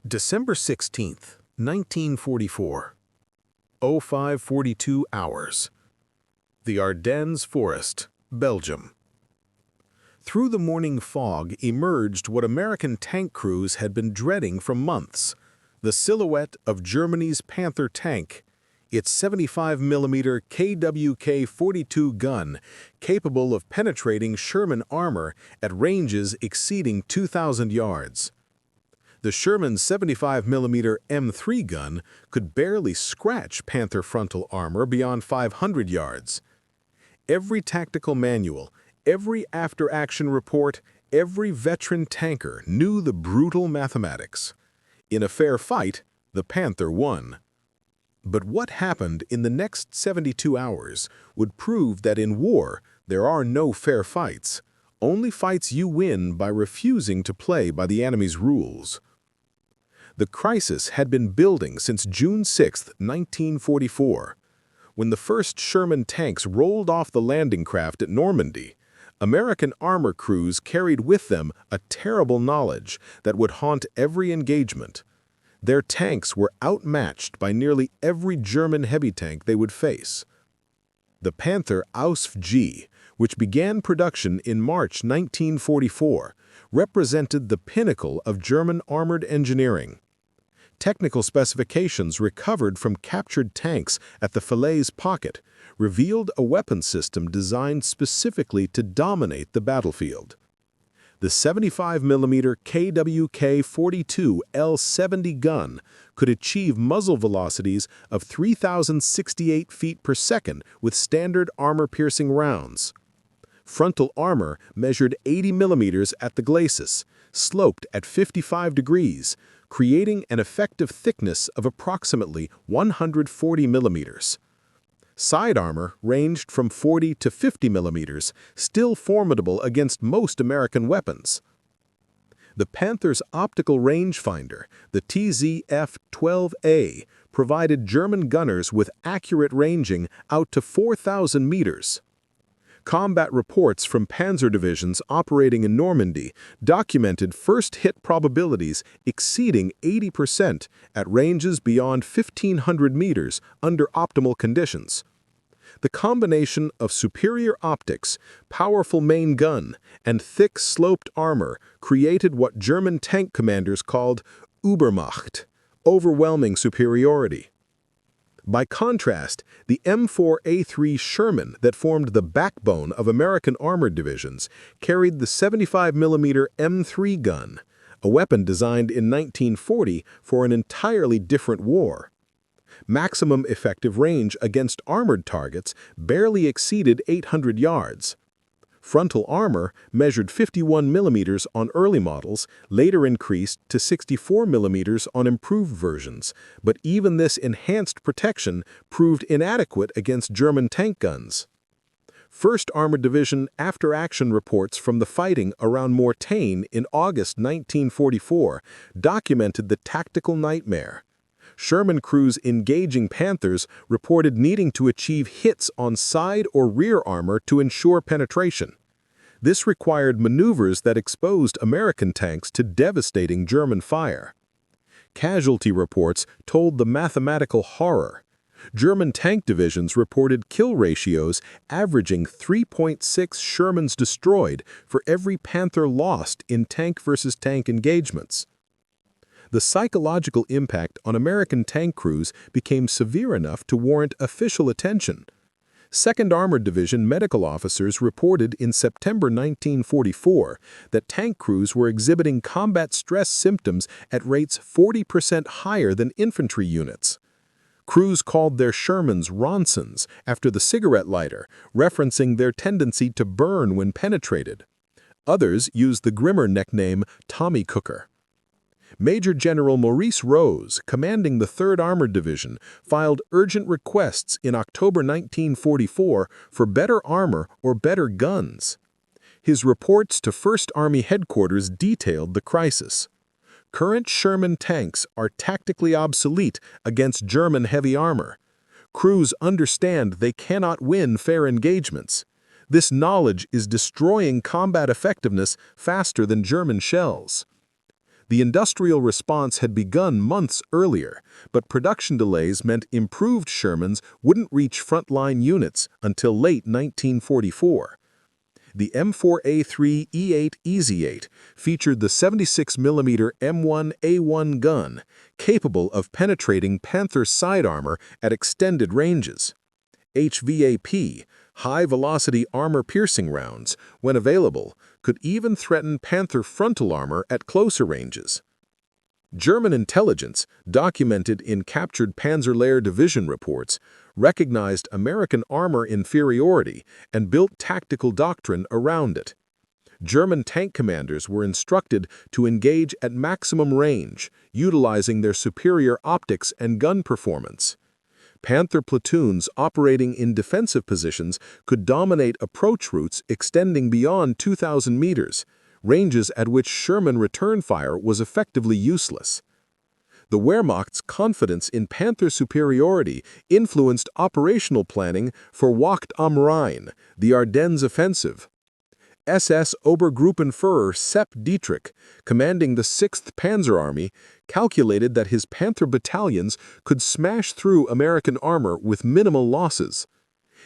December 16th, 1944. 0542 hours. The Ardennes Forest, Belgium. Through the morning fog emerged what American tank crews had been dreading for months: the silhouette of Germany's Panther tank, its 75mm KWK-42 gun, capable of penetrating Sherman armor at ranges exceeding 2,000 yards. The Sherman's 75mm M3 gun could barely scratch Panther frontal armor beyond 500 yards. Every tactical manual, every after-action report, every veteran tanker knew the brutal mathematics. In a fair fight, the Panther won. But what happened in the next 72 hours would prove that in war there are no fair fights, only fights you win by refusing to play by the enemy's rules. The crisis had been building since June 6, 1944. When the first Sherman tanks rolled off the landing craft at Normandy, American armor crews carried with them a terrible knowledge that would haunt every engagement. Their tanks were outmatched by nearly every German heavy tank they would face. The Panther Ausf G, which began production in March 1944, represented the pinnacle of German armored engineering. Technical specifications recovered from captured tanks at the Falaise Pocket revealed a weapon system designed specifically to dominate the battlefield. The 75mm KWK-42 L-70 gun could achieve muzzle velocities of 3,068 feet per second with standard armor-piercing rounds. Frontal armor measured 80mm at the glacis, sloped at 55 degrees, creating an effective thickness of approximately 140mm. Side armor ranged from 40 to 50mm, still formidable against most American weapons. The Panther's optical rangefinder, the TZF-12A, provided German gunners with accurate ranging out to 4,000 meters. Combat reports from Panzer divisions operating in Normandy documented first-hit probabilities exceeding 80% at ranges beyond 1,500 meters under optimal conditions. The combination of superior optics, powerful main gun, and thick sloped armor created what German tank commanders called Übermacht, overwhelming superiority. By contrast, the M4A3 Sherman that formed the backbone of American armored divisions carried the 75mm M3 gun, a weapon designed in 1940 for an entirely different war. Maximum effective range against armored targets barely exceeded 800 yards. Frontal armor measured 51mm on early models, later increased to 64mm on improved versions, but even this enhanced protection proved inadequate against German tank guns. 1st Armored Division after-action reports from the fighting around Mortagne in August 1944 documented the tactical nightmare. Sherman crews engaging Panthers reported needing to achieve hits on side or rear armor to ensure penetration. This required maneuvers that exposed American tanks to devastating German fire. Casualty reports told the mathematical horror. German tank divisions reported kill ratios averaging 3.6 Shermans destroyed for every Panther lost in tank-versus-tank engagements. The psychological impact on American tank crews became severe enough to warrant official attention. 2nd Armored Division medical officers reported in September 1944 that tank crews were exhibiting combat stress symptoms at rates 40% higher than infantry units. Crews called their Shermans Ronsons after the cigarette lighter, referencing their tendency to burn when penetrated. Others used the grimmer nickname Tommy Cooker. Major General Maurice Rose, commanding the 3rd Armored Division, filed urgent requests in October 1944 for better armor or better guns. His reports to 1st Army Headquarters detailed the crisis. Current Sherman tanks are tactically obsolete against German heavy armor. Crews understand they cannot win fair engagements. This knowledge is destroying combat effectiveness faster than German shells. The industrial response had begun months earlier, but production delays meant improved Shermans wouldn't reach frontline units until late 1944. The M4A3 E8 featured the 76mm M1A1 gun, capable of penetrating Panther side armor at extended ranges. HVAP, high-velocity armor-piercing rounds, when available, could even threaten Panther frontal armor at closer ranges. German intelligence, documented in captured Panzer division reports, recognized American armor inferiority and built tactical doctrine around it. German tank commanders were instructed to engage at maximum range, utilizing their superior optics and gun performance. Panther platoons operating in defensive positions could dominate approach routes extending beyond 2,000 meters, ranges at which Sherman return fire was effectively useless. The Wehrmacht's confidence in Panther superiority influenced operational planning for Wacht am Rhein, the Ardennes offensive. SS Obergruppenführer Sepp Dietrich, commanding the 6th Panzer Army, calculated that his Panther battalions could smash through American armor with minimal losses.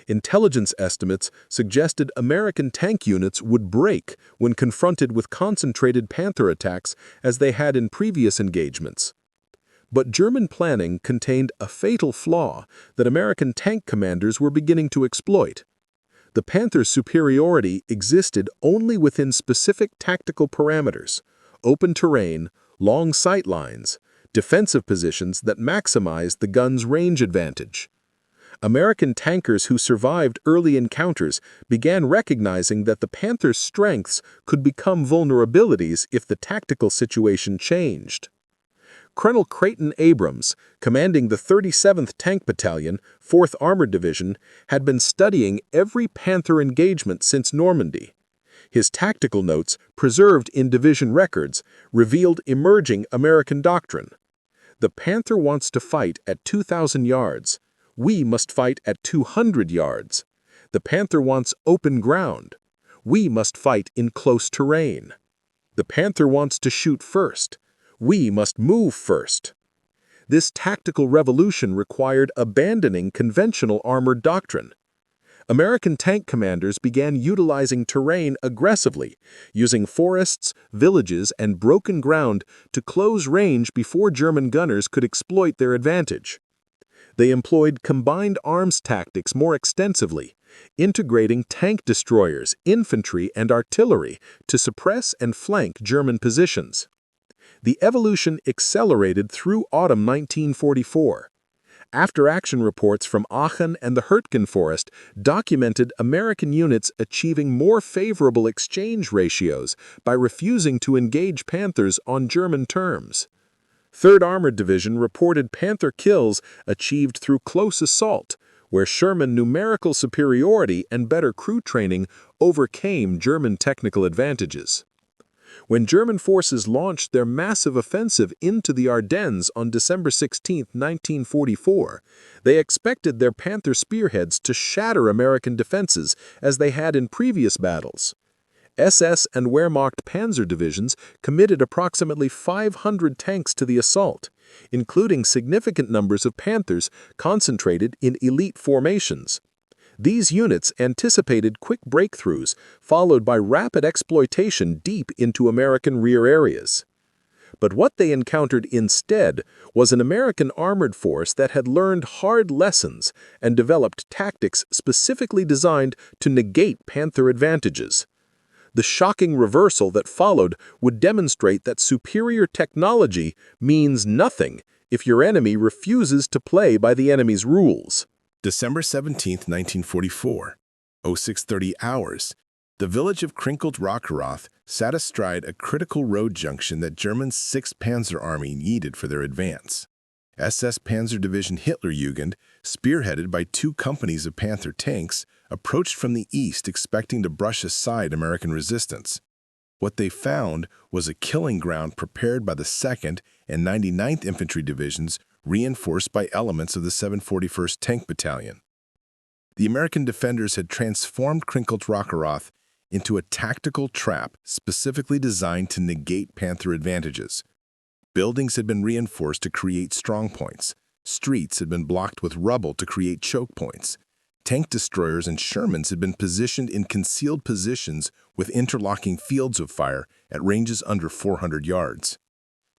Intelligence estimates suggested American tank units would break when confronted with concentrated Panther attacks as they had in previous engagements. But German planning contained a fatal flaw that American tank commanders were beginning to exploit. The Panther's superiority existed only within specific tactical parameters: open terrain, long sight lines, defensive positions that maximized the gun's range advantage. American tankers who survived early encounters began recognizing that the Panther's strengths could become vulnerabilities if the tactical situation changed. Colonel Creighton Abrams, commanding the 37th Tank Battalion, 4th Armored Division, had been studying every Panther engagement since Normandy. His tactical notes, preserved in division records, revealed emerging American doctrine. The Panther wants to fight at 2,000 yards. We must fight at 200 yards. The Panther wants open ground. We must fight in close terrain. The Panther wants to shoot first. We must move first. This tactical revolution required abandoning conventional armored doctrine. American tank commanders began utilizing terrain aggressively, using forests, villages, and broken ground to close range before German gunners could exploit their advantage. They employed combined arms tactics more extensively, integrating tank destroyers, infantry, and artillery to suppress and flank German positions. The evolution accelerated through autumn 1944. After-action reports from Aachen and the Ardennes Forest documented American units achieving more favorable exchange ratios by refusing to engage Panthers on German terms. 3rd Armored Division reported Panther kills achieved through close assault, where Sherman numerical superiority and better crew training overcame German technical advantages. When German forces launched their massive offensive into the Ardennes on December 16, 1944, they expected their Panther spearheads to shatter American defenses as they had in previous battles. SS and Wehrmacht Panzer divisions committed approximately 500 tanks to the assault, including significant numbers of Panthers concentrated in elite formations. These units anticipated quick breakthroughs, followed by rapid exploitation deep into American rear areas. But what they encountered instead was an American armored force that had learned hard lessons and developed tactics specifically designed to negate Panther advantages. The shocking reversal that followed would demonstrate that superior technology means nothing if your enemy refuses to play by the enemy's rules. December 17, 1944, 0630 hours, the village of Krinkeltrackerath sat astride a critical road junction that German's 6th Panzer Army needed for their advance. SS Panzer Division Hitlerjugend, spearheaded by 2 companies of Panther tanks, approached from the east expecting to brush aside American resistance. What they found was a killing ground prepared by the 2nd and 99th Infantry Divisions, reinforced by elements of the 741st Tank Battalion. The American defenders had transformed Krinkeltrackerath into a tactical trap specifically designed to negate Panther advantages. Buildings had been reinforced to create strong points. Streets had been blocked with rubble to create choke points. Tank destroyers and Shermans had been positioned in concealed positions with interlocking fields of fire at ranges under 400 yards.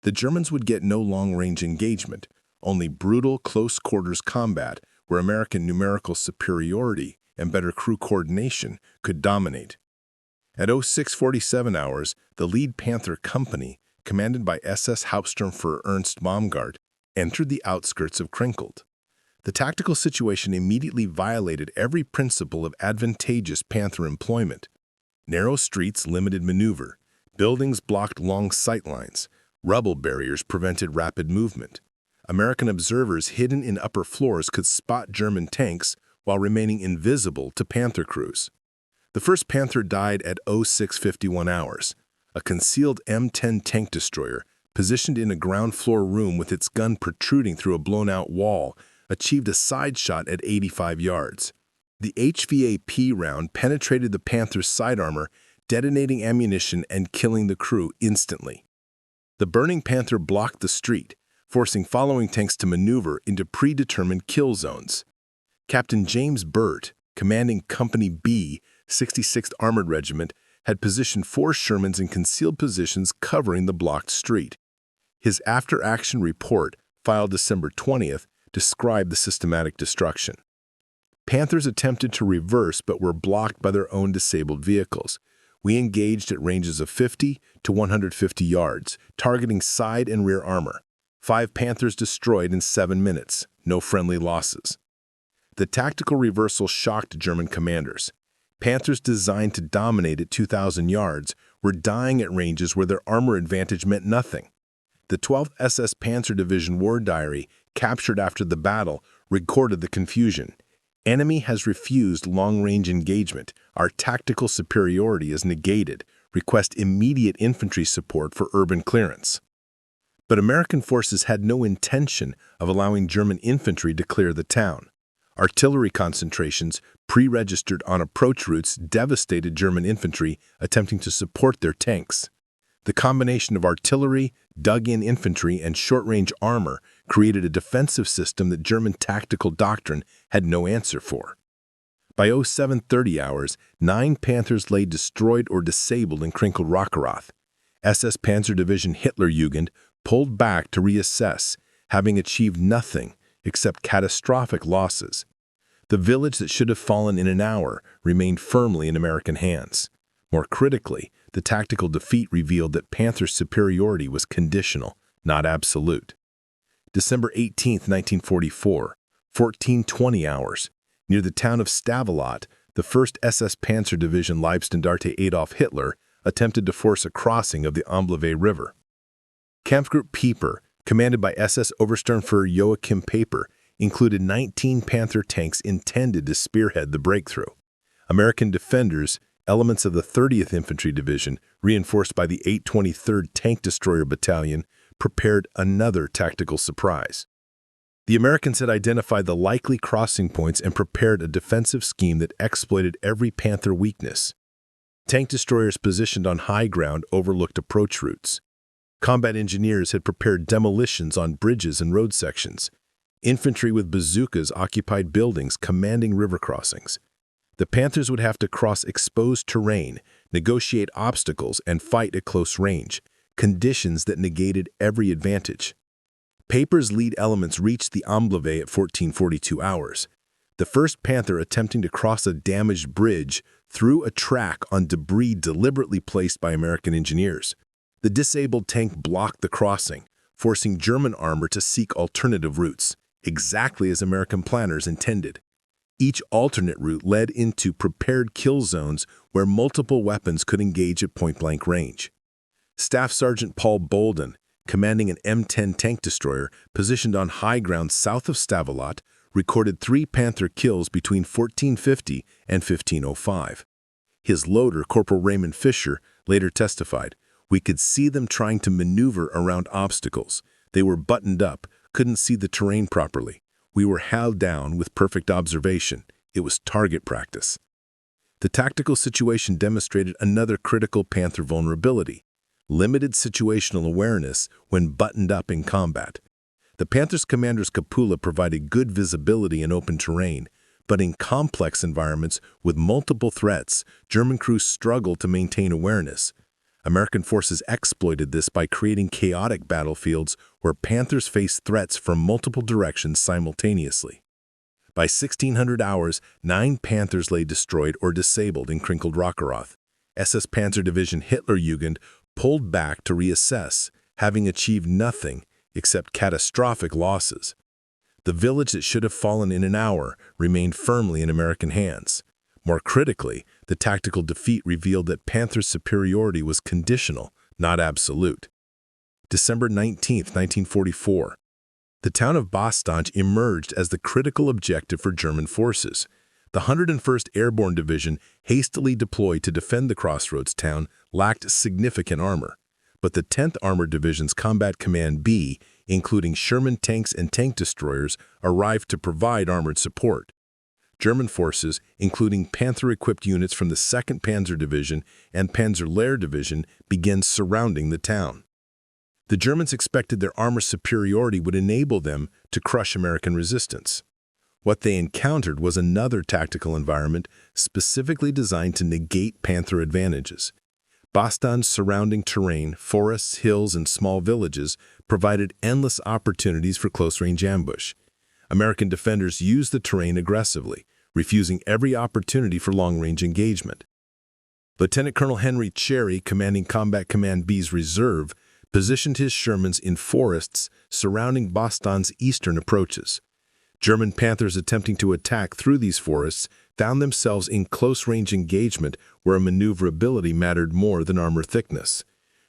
The Germans would get no long-range engagement, only brutal close-quarters combat where American numerical superiority and better crew coordination could dominate. At 06:47 hours, the lead Panther company, commanded by SS Hauptsturmführer Ernst Baumgart, entered the outskirts of Krinkelt. The tactical situation immediately violated every principle of advantageous Panther employment. Narrow streets limited maneuver, buildings blocked long sightlines, rubble barriers prevented rapid movement. American observers hidden in upper floors could spot German tanks while remaining invisible to Panther crews. The first Panther died at 06:51 hours. A concealed M10 tank destroyer, positioned in a ground-floor room with its gun protruding through a blown-out wall, achieved a side shot at 85 yards. The HVAP round penetrated the Panther's side armor, detonating ammunition and killing the crew instantly. The burning Panther blocked the street, forcing following tanks to maneuver into predetermined kill zones. Captain James Burt, commanding Company B, 66th Armored Regiment, had positioned 4 Shermans in concealed positions covering the blocked street. His after-action report, filed December 20th, described the systematic destruction. Panthers attempted to reverse but were blocked by their own disabled vehicles. We engaged at ranges of 50 to 150 yards, targeting side and rear armor. 5 Panthers destroyed in 7 minutes, no friendly losses. The tactical reversal shocked German commanders. Panthers designed to dominate at 2,000 yards were dying at ranges where their armor advantage meant nothing. The 12th SS Panzer Division War Diary, captured after the battle, recorded the confusion. Enemy has refused long-range engagement. Our tactical superiority is negated. Request immediate infantry support for urban clearance. But American forces had no intention of allowing German infantry to clear the town. Artillery concentrations, pre-registered on approach routes, devastated German infantry attempting to support their tanks. The combination of artillery, dug-in infantry, and short-range armor created a defensive system that German tactical doctrine had no answer for. By 07:30 hours, 9 Panthers lay destroyed or disabled in Krinkelt-Rockerath. SS Panzer Division Hitlerjugend pulled back to reassess, having achieved nothing except catastrophic losses. The village that should have fallen in an hour remained firmly in American hands. More critically, the tactical defeat revealed that Panther's superiority was conditional, not absolute. December 18, 1944, 14:20 hours, near the town of Stavelot, the 1st SS Panzer Division Leibstandarte Adolf Hitler attempted to force a crossing of the Ambleve River. Kampfgruppe Pieper, commanded by SS Obersturmführer Joachim Paper, included 19 Panther tanks intended to spearhead the breakthrough. American defenders, elements of the 30th Infantry Division, reinforced by the 823rd Tank Destroyer Battalion, prepared another tactical surprise. The Americans had identified the likely crossing points and prepared a defensive scheme that exploited every Panther weakness. Tank destroyers positioned on high ground overlooked approach routes. Combat engineers had prepared demolitions on bridges and road sections. Infantry with bazookas occupied buildings commanding river crossings. The Panthers would have to cross exposed terrain, negotiate obstacles, and fight at close range, conditions that negated every advantage. Paper's lead elements reached the Ambleve at 14:42 hours. The first Panther attempting to cross a damaged bridge threw a track on debris deliberately placed by American engineers. The disabled tank blocked the crossing, forcing German armor to seek alternative routes, exactly as American planners intended. Each alternate route led into prepared kill zones where multiple weapons could engage at point-blank range. Staff Sergeant Paul Bolden, commanding an M10 tank destroyer positioned on high ground south of Stavelot, recorded 3 Panther kills between 1450 and 1505. His loader, Corporal Raymond Fisher, later testified, "We could see them trying to maneuver around obstacles. They were buttoned up, couldn't see the terrain properly. We were held down with perfect observation. It was target practice." The tactical situation demonstrated another critical Panther vulnerability. limited situational awareness when buttoned up in combat. The Panthers' commander's cupola provided good visibility in open terrain, but in complex environments with multiple threats, German crews struggled to maintain awareness. American forces exploited this by creating chaotic battlefields where Panthers faced threats from multiple directions simultaneously. By 1600 hours, 9 Panthers lay destroyed or disabled in crinkled Rockeroth. SS Panzer Division Hitlerjugend pulled back to reassess, having achieved nothing except catastrophic losses. The village that should have fallen in an hour remained firmly in American hands. More critically, the tactical defeat revealed that Panther's superiority was conditional, not absolute. December 19, 1944. The town of Bastogne emerged as the critical objective for German forces. The 101st Airborne Division, hastily deployed to defend the crossroads town, lacked significant armor. But the 10th Armored Division's Combat Command B, including Sherman tanks and tank destroyers, arrived to provide armored support. German forces, including Panther-equipped units from the 2nd Panzer Division and Panzer Lehr Division, began surrounding the town. The Germans expected their armor superiority would enable them to crush American resistance. What they encountered was another tactical environment specifically designed to negate Panther advantages. Bastogne's surrounding terrain, forests, hills, and small villages provided endless opportunities for close-range ambush. American defenders used the terrain aggressively, refusing every opportunity for long-range engagement. Lieutenant Colonel Henry Cherry, commanding Combat Command B's reserve, positioned his Shermans in forests surrounding Bastogne's eastern approaches. German Panthers attempting to attack through these forests found themselves in close-range engagement where maneuverability mattered more than armor thickness.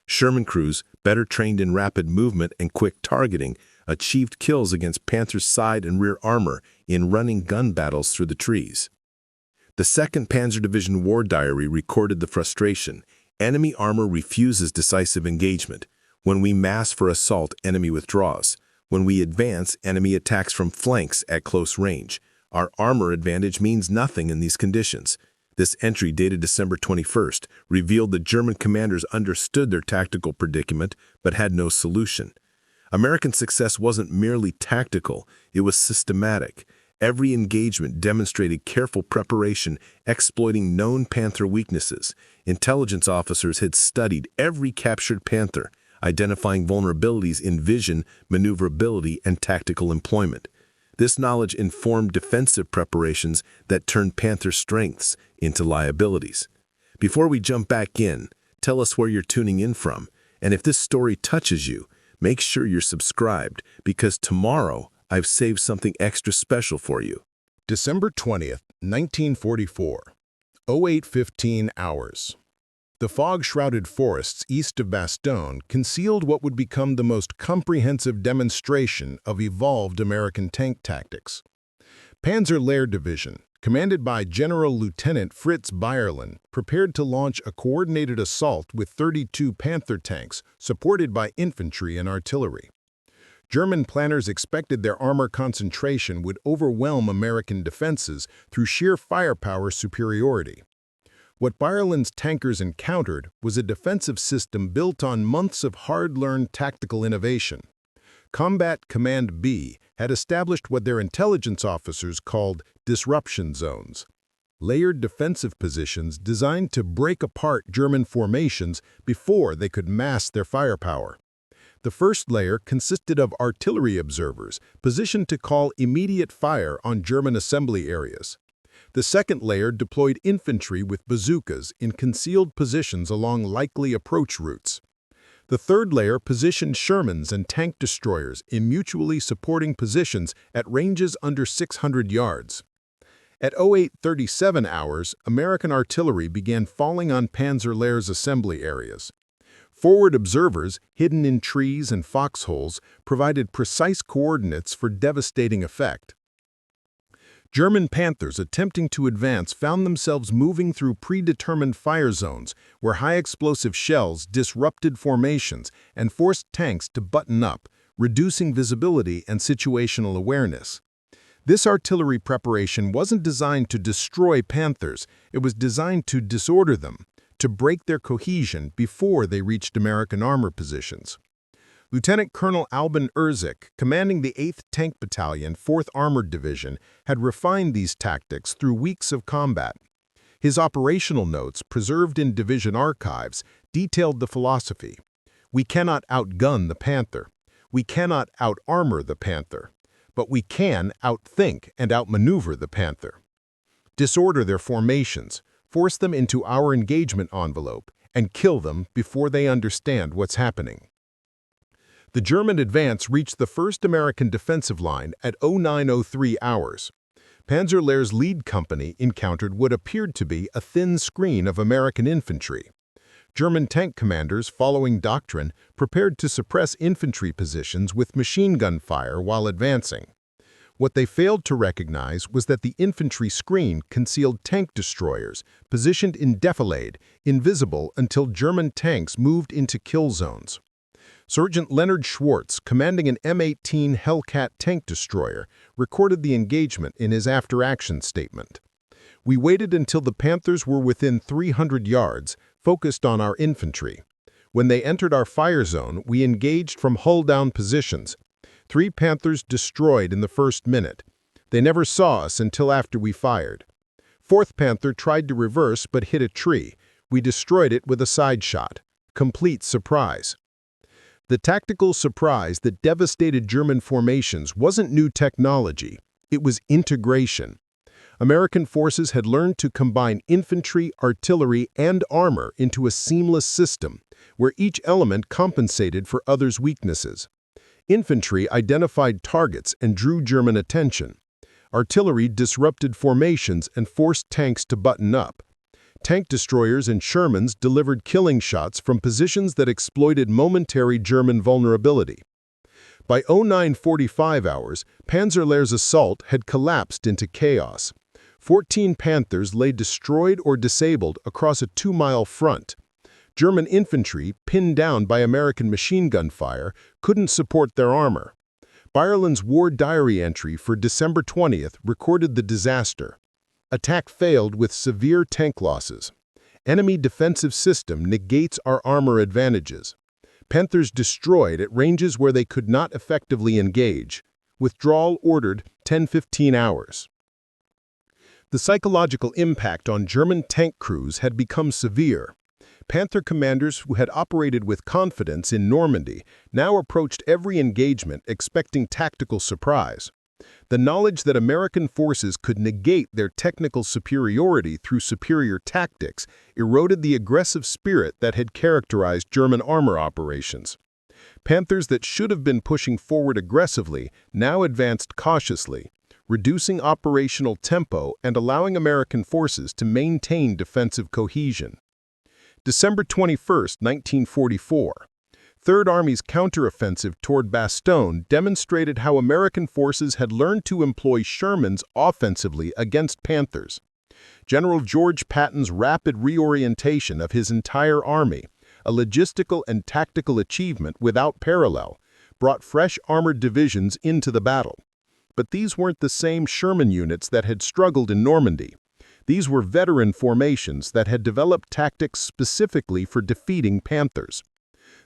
Sherman crews, better trained in rapid movement and quick targeting, achieved kills against Panther's side and rear armor in running gun battles through the trees. The 2nd Panzer Division War Diary recorded the frustration. Enemy armor refuses decisive engagement. When we mass for assault, enemy withdraws. When we advance, enemy attacks from flanks at close range. Our armor advantage means nothing in these conditions. This entry, dated December 21st, revealed that German commanders understood their tactical predicament but had no solution. American success wasn't merely tactical, it was systematic. Every engagement demonstrated careful preparation, exploiting known Panther weaknesses. Intelligence officers had studied every captured Panther, identifying vulnerabilities in vision, maneuverability, and tactical employment. This knowledge informed defensive preparations that turned Panther strengths into liabilities. Before we jump back in, tell us where you're tuning in from, and if this story touches you, make sure you're subscribed, because tomorrow I've saved something extra special for you. December 20th, 1944, 08:15 hours. The fog-shrouded forests east of Bastogne concealed what would become the most comprehensive demonstration of evolved American tank tactics. Panzer Lehr Division, commanded by General Lieutenant Fritz Bayerlein, prepared to launch a coordinated assault with 32 Panther tanks supported by infantry and artillery. German planners expected their armor concentration would overwhelm American defenses through sheer firepower superiority. What Bayerlein's tankers encountered was a defensive system built on months of hard-learned tactical innovation. Combat Command B had established what their intelligence officers called disruption zones, layered defensive positions designed to break apart German formations before they could mass their firepower. The first layer consisted of artillery observers positioned to call immediate fire on German assembly areas. The second layer deployed infantry with bazookas in concealed positions along likely approach routes. The third layer positioned Shermans and tank destroyers in mutually supporting positions at ranges under 600 yards. At 08:37 hours, American artillery began falling on Panzer Lehr's assembly areas. Forward observers, hidden in trees and foxholes, provided precise coordinates for devastating effect. German Panthers attempting to advance found themselves moving through predetermined fire zones where high-explosive shells disrupted formations and forced tanks to button up, reducing visibility and situational awareness. This artillery preparation wasn't designed to destroy Panthers, it was designed to disorder them, to break their cohesion before they reached American armor positions. Lieutenant Colonel Albin Erzik, commanding the 8th Tank Battalion, 4th Armored Division, had refined these tactics through weeks of combat. His operational notes, preserved in division archives, detailed the philosophy. We cannot outgun the Panther. We cannot out-armor the Panther. But we can outthink and outmaneuver the Panther. Disorder their formations, force them into our engagement envelope, and kill them before they understand what's happening. The German advance reached the 1st American defensive line at 09:03 hours. Panzerlehr's lead company encountered what appeared to be a thin screen of American infantry. German tank commanders, following doctrine, prepared to suppress infantry positions with machine gun fire while advancing. What they failed to recognize was that the infantry screen concealed tank destroyers, positioned in defilade, invisible until German tanks moved into kill zones. Sergeant Leonard Schwartz, commanding an M18 Hellcat tank destroyer, recorded the engagement in his after-action statement. We waited until the Panthers were within 300 yards, focused on our infantry. When they entered our fire zone, we engaged from hull-down positions. 3 Panthers destroyed in the first minute. They never saw us until after we fired. 4th Panther tried to reverse but hit a tree. We destroyed it with a side shot. Complete surprise. The tactical surprise that devastated German formations wasn't new technology. It was integration. American forces had learned to combine infantry, artillery, and armor into a seamless system, where each element compensated for others' weaknesses. Infantry identified targets and drew German attention. Artillery disrupted formations and forced tanks to button up. Tank destroyers and Shermans delivered killing shots from positions that exploited momentary German vulnerability. By 09:45 hours, Panzerlehr's assault had collapsed into chaos. 14 Panthers lay destroyed or disabled across a 2-mile front. German infantry, pinned down by American machine gun fire, couldn't support their armor. Byerland's war diary entry for December 20th recorded the disaster. Attack failed with severe tank losses. Enemy defensive system negates our armor advantages. Panthers destroyed at ranges where they could not effectively engage. Withdrawal ordered 10-15 hours. The psychological impact on German tank crews had become severe. Panther commanders who had operated with confidence in Normandy now approached every engagement expecting tactical surprise. The knowledge that American forces could negate their technical superiority through superior tactics eroded the aggressive spirit that had characterized German armor operations. Panthers that should have been pushing forward aggressively now advanced cautiously, reducing operational tempo and allowing American forces to maintain defensive cohesion. December 21, 1944. Third Army's counteroffensive toward Bastogne demonstrated how American forces had learned to employ Shermans offensively against Panthers. General George Patton's rapid reorientation of his entire army, a logistical and tactical achievement without parallel, brought fresh armored divisions into the battle. But these weren't the same Sherman units that had struggled in Normandy. These were veteran formations that had developed tactics specifically for defeating Panthers.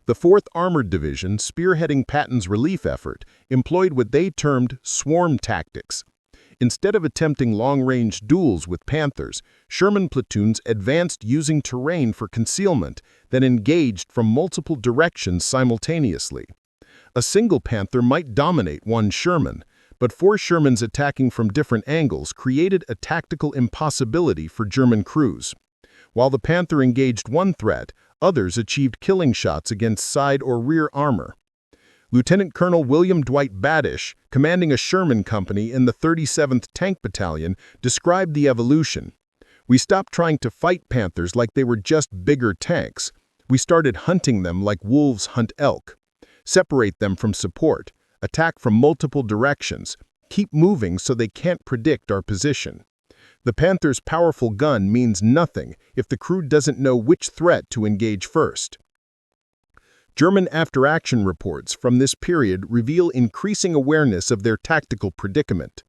The 4th Armored Division, spearheading Patton's relief effort, employed what they termed swarm tactics. Instead of attempting long-range duels with Panthers, Sherman platoons advanced using terrain for concealment, then engaged from multiple directions simultaneously. A single Panther might dominate one Sherman, but 4 Shermans attacking from different angles created a tactical impossibility for German crews. While the Panther engaged one threat, others achieved killing shots against side or rear armor. Lieutenant Colonel William Dwight Badish, commanding a Sherman company in the 37th Tank Battalion, described the evolution. We stopped trying to fight Panthers like they were just bigger tanks. We started hunting them like wolves hunt elk. Separate them from support. Attack from multiple directions. Keep moving so they can't predict our position. The Panther's powerful gun means nothing if the crew doesn't know which threat to engage first. German after-action reports from this period reveal increasing awareness of their tactical predicament.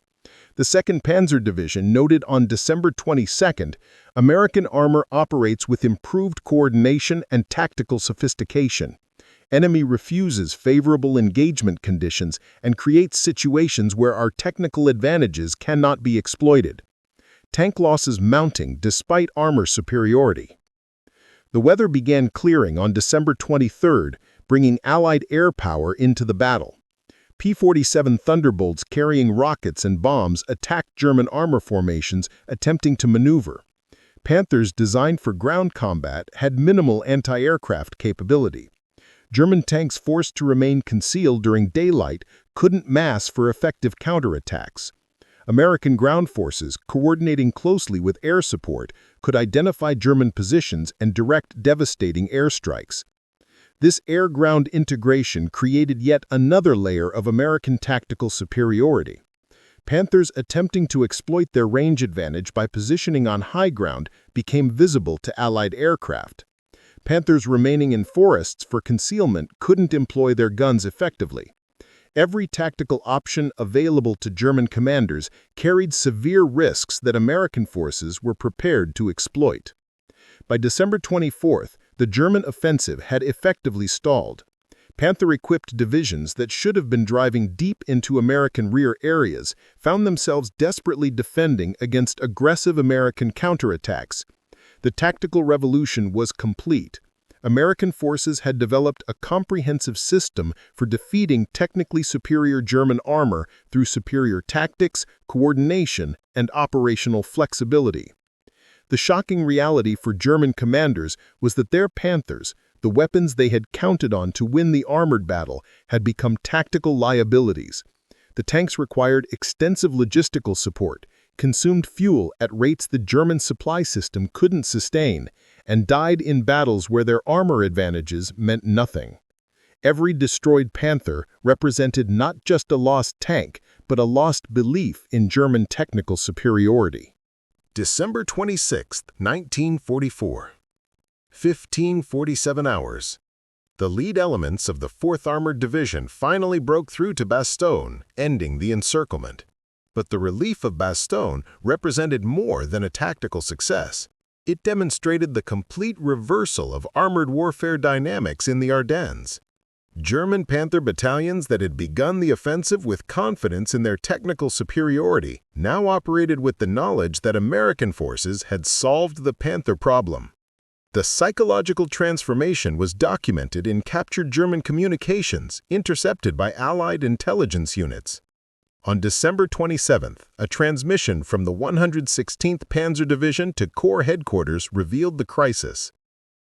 The 2nd Panzer Division noted on December 22nd, American armor operates with improved coordination and tactical sophistication. Enemy refuses favorable engagement conditions and creates situations where our technical advantages cannot be exploited. Tank losses mounting despite armor superiority. The weather began clearing on December 23rd, bringing Allied air power into the battle. P-47 Thunderbolts carrying rockets and bombs attacked German armor formations attempting to maneuver. Panthers designed for ground combat had minimal anti-aircraft capability. German tanks forced to remain concealed during daylight couldn't mass for effective counterattacks. American ground forces, coordinating closely with air support, could identify German positions and direct devastating airstrikes. This air-ground integration created yet another layer of American tactical superiority. Panthers attempting to exploit their range advantage by positioning on high ground became visible to Allied aircraft. Panthers remaining in forests for concealment couldn't employ their guns effectively. Every tactical option available to German commanders carried severe risks that American forces were prepared to exploit. By December 24th, the German offensive had effectively stalled. Panther-equipped divisions that should have been driving deep into American rear areas found themselves desperately defending against aggressive American counterattacks. The tactical revolution was complete. American forces had developed a comprehensive system for defeating technically superior German armor through superior tactics, coordination, and operational flexibility. The shocking reality for German commanders was that their Panthers, the weapons they had counted on to win the armored battle, had become tactical liabilities. The tanks required extensive logistical support, consumed fuel at rates the German supply system couldn't sustain, and died in battles where their armor advantages meant nothing. Every destroyed Panther represented not just a lost tank, but a lost belief in German technical superiority. December 26, 1944. 15:47 hours. The lead elements of the 4th Armored Division finally broke through to Bastogne, ending the encirclement. But the relief of Bastogne represented more than a tactical success. It demonstrated the complete reversal of armored warfare dynamics in the Ardennes. German Panther battalions that had begun the offensive with confidence in their technical superiority now operated with the knowledge that American forces had solved the Panther problem. The psychological transformation was documented in captured German communications intercepted by Allied intelligence units. On December 27th, a transmission from the 116th Panzer Division to Corps headquarters revealed the crisis.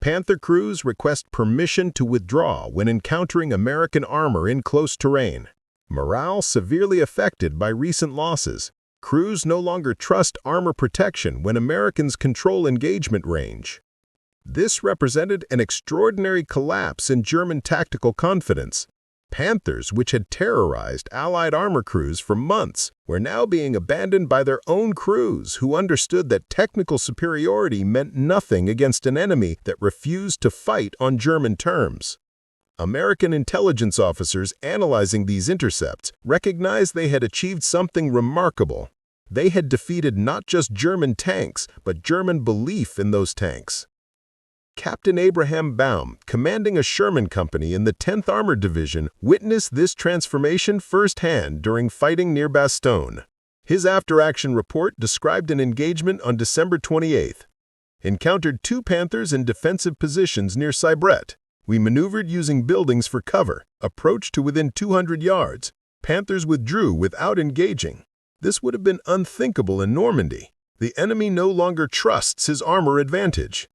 Panther crews request permission to withdraw when encountering American armor in close terrain. Morale severely affected by recent losses. Crews no longer trust armor protection when Americans control engagement range. This represented an extraordinary collapse in German tactical confidence. Panthers, which had terrorized Allied armor crews for months, were now being abandoned by their own crews who understood that technical superiority meant nothing against an enemy that refused to fight on German terms. American intelligence officers analyzing these intercepts recognized they had achieved something remarkable. They had defeated not just German tanks, but German belief in those tanks. Captain Abraham Baum, commanding a Sherman company in the 10th Armored Division, witnessed this transformation firsthand during fighting near Bastogne. His after-action report described an engagement on December 28th. Encountered 2 Panthers in defensive positions near Cybret. We maneuvered using buildings for cover, approached to within 200 yards. Panthers withdrew without engaging. This would have been unthinkable in Normandy. The enemy no longer trusts his armor advantage.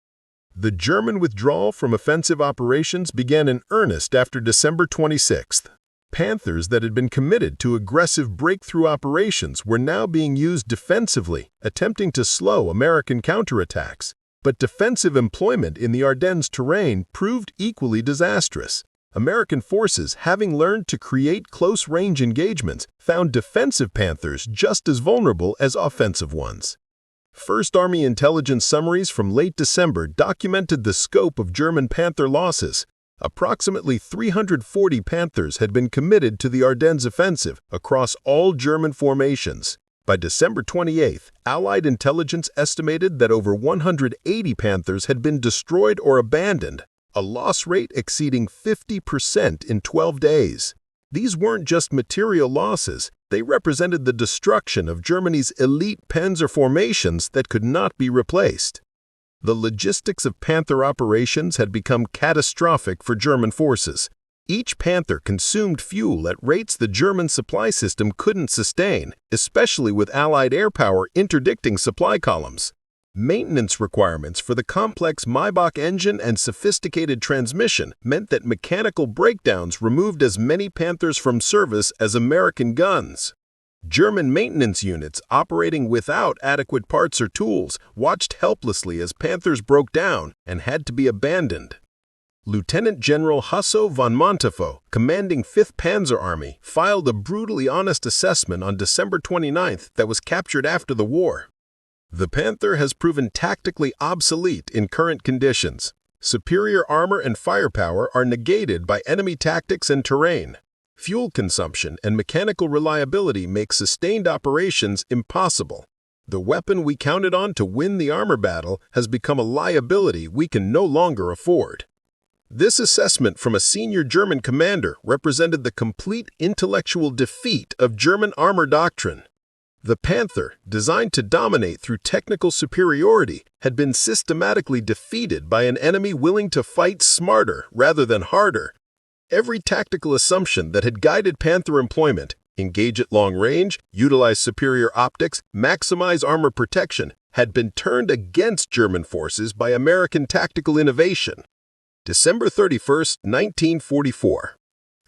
The German withdrawal from offensive operations began in earnest after December 26th. Panthers that had been committed to aggressive breakthrough operations were now being used defensively, attempting to slow American counterattacks. But defensive employment in the Ardennes terrain proved equally disastrous. American forces, having learned to create close-range engagements, found defensive Panthers just as vulnerable as offensive ones. First Army intelligence summaries from late December documented the scope of German Panther losses. Approximately 340 Panthers had been committed to the Ardennes offensive across all German formations. By December 28th, Allied intelligence estimated that over 180 Panthers had been destroyed or abandoned, a loss rate exceeding 50% in 12 days. These weren't just material losses, they represented the destruction of Germany's elite Panzer formations that could not be replaced. The logistics of Panther operations had become catastrophic for German forces. Each Panther consumed fuel at rates the German supply system couldn't sustain, especially with Allied air power interdicting supply columns. Maintenance requirements for the complex Maybach engine and sophisticated transmission meant that mechanical breakdowns removed as many Panthers from service as American guns. German maintenance units operating without adequate parts or tools watched helplessly as Panthers broke down and had to be abandoned. Lieutenant General Hasso von Montefo, commanding 5th Panzer Army, filed a brutally honest assessment on December 29th that was captured after the war. The Panther has proven tactically obsolete in current conditions. Superior armor and firepower are negated by enemy tactics and terrain. Fuel consumption and mechanical reliability make sustained operations impossible. The weapon we counted on to win the armor battle has become a liability we can no longer afford. This assessment from a senior German commander represented the complete intellectual defeat of German armor doctrine. The Panther, designed to dominate through technical superiority, had been systematically defeated by an enemy willing to fight smarter rather than harder. Every tactical assumption that had guided Panther employment, engage at long range, utilize superior optics, maximize armor protection, had been turned against German forces by American tactical innovation. December 31, 1944.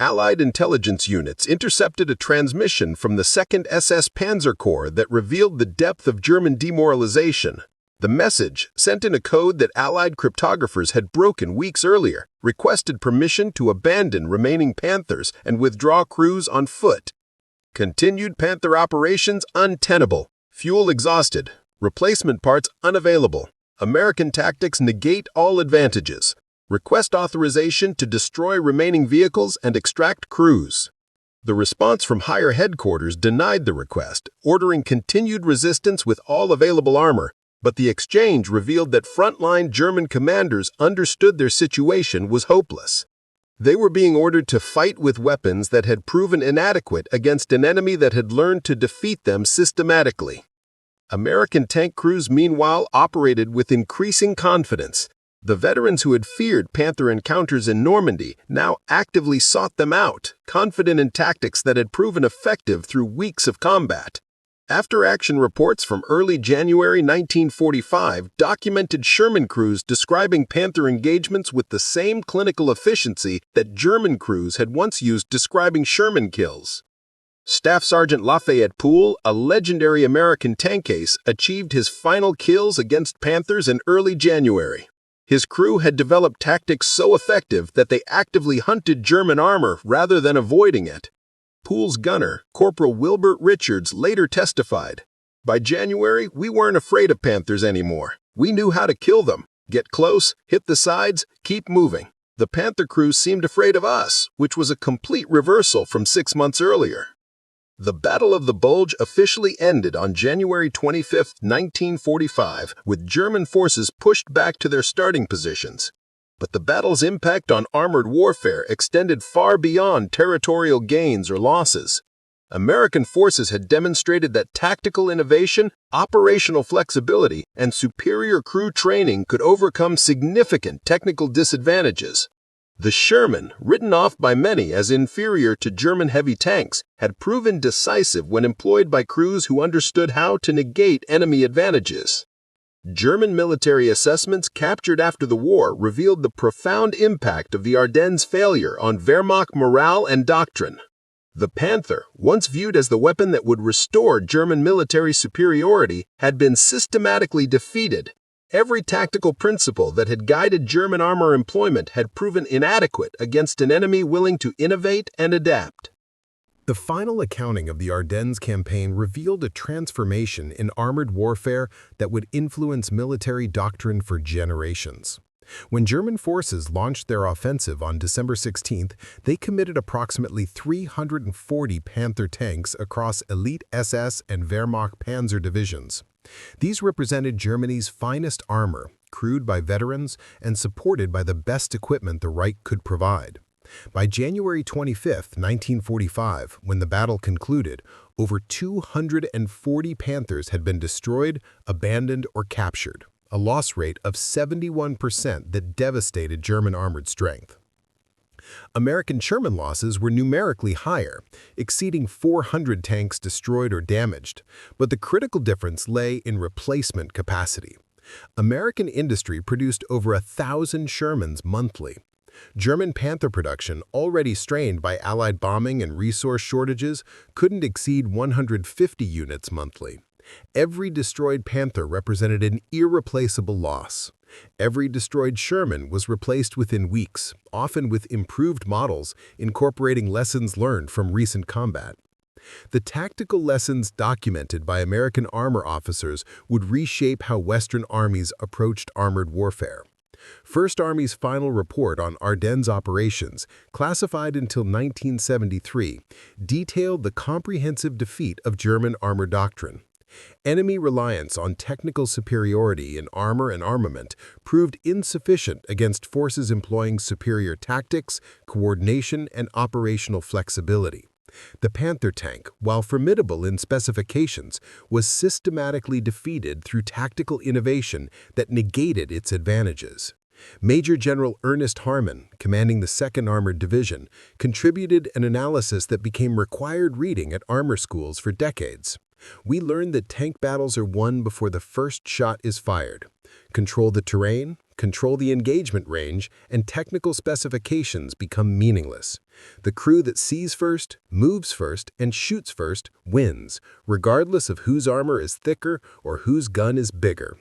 Allied intelligence units intercepted a transmission from the 2nd SS Panzer Corps that revealed the depth of German demoralization. The message, sent in a code that Allied cryptographers had broken weeks earlier, requested permission to abandon remaining Panthers and withdraw crews on foot. Continued Panther operations untenable. Fuel exhausted. Replacement parts unavailable. American tactics negate all advantages. Request authorization to destroy remaining vehicles and extract crews. The response from higher headquarters denied the request, ordering continued resistance with all available armor, but the exchange revealed that frontline German commanders understood their situation was hopeless. They were being ordered to fight with weapons that had proven inadequate against an enemy that had learned to defeat them systematically. American tank crews, meanwhile, operated with increasing confidence. The veterans who had feared Panther encounters in Normandy now actively sought them out, confident in tactics that had proven effective through weeks of combat. After-action reports from early January 1945 documented Sherman crews describing Panther engagements with the same clinical efficiency that German crews had once used describing Sherman kills. Staff Sergeant Lafayette Poole, a legendary American tank ace, achieved his final kills against Panthers in early January. His crew had developed tactics so effective that they actively hunted German armor rather than avoiding it. Poole's gunner, Corporal Wilbert Richards, later testified, "By January, we weren't afraid of Panthers anymore. We knew how to kill them. Get close, hit the sides, keep moving. The Panther crews seemed afraid of us, which was a complete reversal from 6 months earlier." The Battle of the Bulge officially ended on January 25, 1945, with German forces pushed back to their starting positions. But the battle's impact on armored warfare extended far beyond territorial gains or losses. American forces had demonstrated that tactical innovation, operational flexibility, and superior crew training could overcome significant technical disadvantages. The Sherman, written off by many as inferior to German heavy tanks, had proven decisive when employed by crews who understood how to negate enemy advantages. German military assessments captured after the war revealed the profound impact of the Ardennes failure on Wehrmacht morale and doctrine. The Panther, once viewed as the weapon that would restore German military superiority, had been systematically defeated. Every tactical principle that had guided German armor employment had proven inadequate against an enemy willing to innovate and adapt. The final accounting of the Ardennes campaign revealed a transformation in armored warfare that would influence military doctrine for generations. When German forces launched their offensive on December 16th, they committed approximately 340 Panther tanks across elite SS and Wehrmacht Panzer divisions. These represented Germany's finest armor, crewed by veterans and supported by the best equipment the Reich could provide. By January 25, 1945, when the battle concluded, over 240 Panthers had been destroyed, abandoned, or captured, a loss rate of 71% that devastated German armored strength. American Sherman losses were numerically higher, exceeding 400 tanks destroyed or damaged, but the critical difference lay in replacement capacity. American industry produced over 1,000 Shermans monthly. German Panther production, already strained by Allied bombing and resource shortages, couldn't exceed 150 units monthly. Every destroyed Panther represented an irreplaceable loss. Every destroyed Sherman was replaced within weeks, often with improved models incorporating lessons learned from recent combat. The tactical lessons documented by American armor officers would reshape how Western armies approached armored warfare. First Army's final report on Ardennes operations, classified until 1973, detailed the comprehensive defeat of German armor doctrine. Enemy reliance on technical superiority in armor and armament proved insufficient against forces employing superior tactics, coordination, and operational flexibility. The Panther tank, while formidable in specifications, was systematically defeated through tactical innovation that negated its advantages. Major General Ernest Harmon, commanding the 2nd Armored Division, contributed an analysis that became required reading at armor schools for decades. We learned that tank battles are won before the first shot is fired. Control the terrain, control the engagement range, and technical specifications become meaningless. The crew that sees first, moves first, and shoots first wins, regardless of whose armor is thicker or whose gun is bigger.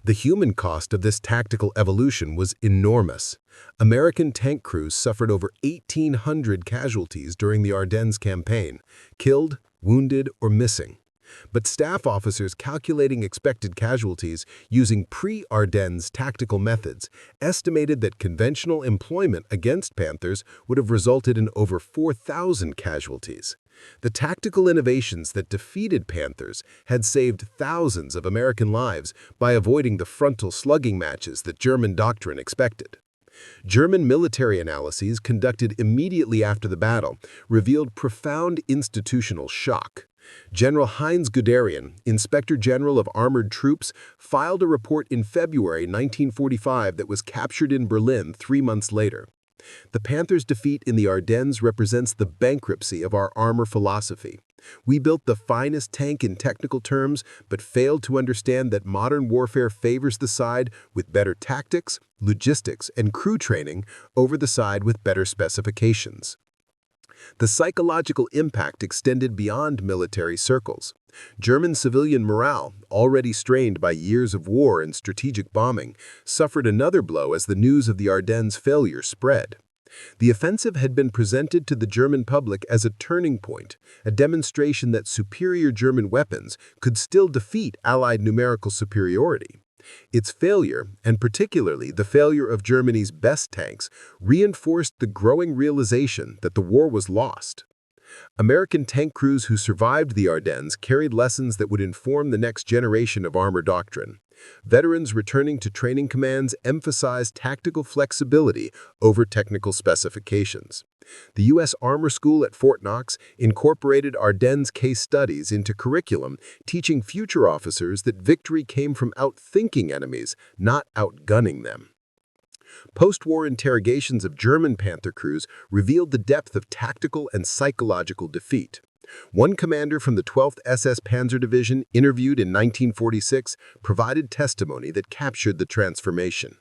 The human cost of this tactical evolution was enormous. American tank crews suffered over 1,800 casualties during the Ardennes campaign, killed, wounded, or missing. But staff officers calculating expected casualties using pre-Ardennes tactical methods estimated that conventional employment against Panthers would have resulted in over 4,000 casualties. The tactical innovations that defeated Panthers had saved thousands of American lives by avoiding the frontal slugging matches that German doctrine expected. German military analyses conducted immediately after the battle revealed profound institutional shock. General Heinz Guderian, Inspector General of Armored Troops, filed a report in February 1945 that was captured in Berlin 3 months later. The Panthers' defeat in the Ardennes represents the bankruptcy of our armor philosophy. We built the finest tank in technical terms, but failed to understand that modern warfare favors the side with better tactics, logistics, and crew training over the side with better specifications. The psychological impact extended beyond military circles. German civilian morale, already strained by years of war and strategic bombing, suffered another blow as the news of the Ardennes failure spread. The offensive had been presented to the German public as a turning point, a demonstration that superior German weapons could still defeat Allied numerical superiority. Its failure, and particularly the failure of Germany's best tanks, reinforced the growing realization that the war was lost. American tank crews who survived the Ardennes carried lessons that would inform the next generation of armor doctrine. Veterans returning to training commands emphasized tactical flexibility over technical specifications. The U.S. Armor School at Fort Knox incorporated Ardennes case studies into curriculum, teaching future officers that victory came from outthinking enemies, not outgunning them. Post-war interrogations of German Panther crews revealed the depth of tactical and psychological defeat. One commander from the 12th SS Panzer Division, interviewed in 1946, provided testimony that captured the transformation.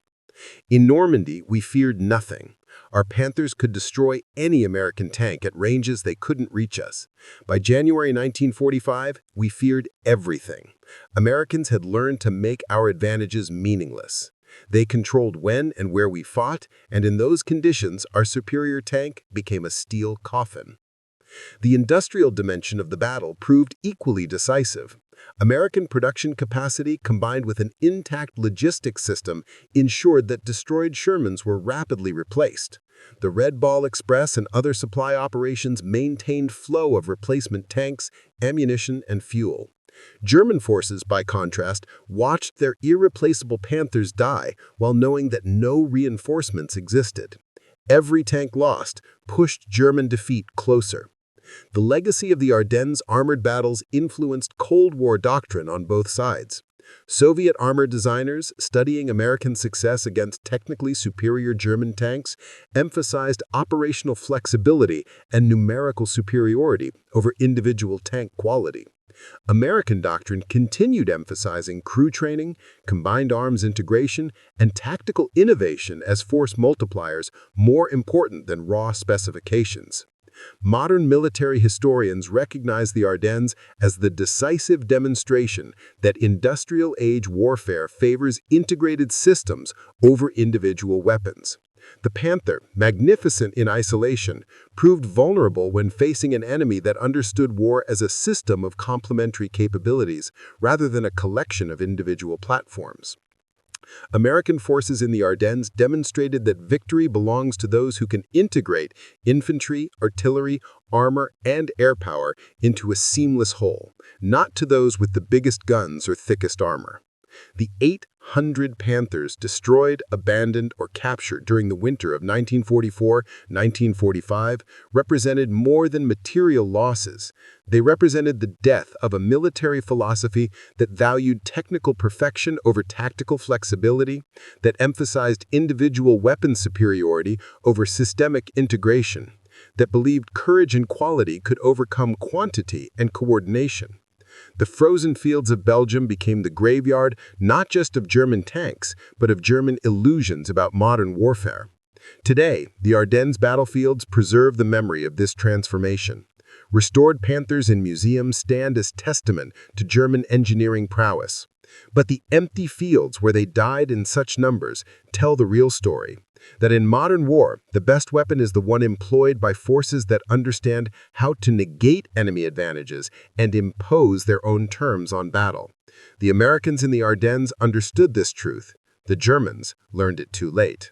In Normandy, we feared nothing. Our Panthers could destroy any American tank at ranges they couldn't reach us. By January 1945, we feared everything. Americans had learned to make our advantages meaningless. They controlled when and where we fought, and in those conditions, our superior tank became a steel coffin. The industrial dimension of the battle proved equally decisive. American production capacity combined with an intact logistics system ensured that destroyed Shermans were rapidly replaced. The Red Ball Express and other supply operations maintained flow of replacement tanks, ammunition, and fuel. German forces, by contrast, watched their irreplaceable Panthers die while knowing that no reinforcements existed. Every tank lost pushed German defeat closer. The legacy of the Ardennes armored battles influenced Cold War doctrine on both sides. Soviet armor designers, studying American success against technically superior German tanks, emphasized operational flexibility and numerical superiority over individual tank quality. American doctrine continued emphasizing crew training, combined arms integration, and tactical innovation as force multipliers more important than raw specifications. Modern military historians recognize the Ardennes as the decisive demonstration that industrial-age warfare favors integrated systems over individual weapons. The Panther, magnificent in isolation, proved vulnerable when facing an enemy that understood war as a system of complementary capabilities rather than a collection of individual platforms. American forces in the Ardennes demonstrated that victory belongs to those who can integrate infantry, artillery, armor, and air power into a seamless whole, not to those with the biggest guns or thickest armor. The 800 Panthers destroyed, abandoned, or captured during the winter of 1944-1945 represented more than material losses. They represented the death of a military philosophy that valued technical perfection over tactical flexibility, that emphasized individual weapon superiority over systemic integration, that believed courage and quality could overcome quantity and coordination. The frozen fields of Belgium became the graveyard not just of German tanks, but of German illusions about modern warfare. Today, the Ardennes battlefields preserve the memory of this transformation. Restored Panthers in museums stand as testament to German engineering prowess. But the empty fields where they died in such numbers tell the real story. That in modern war, the best weapon is the one employed by forces that understand how to negate enemy advantages and impose their own terms on battle. The Americans in the Ardennes understood this truth. The Germans learned it too late.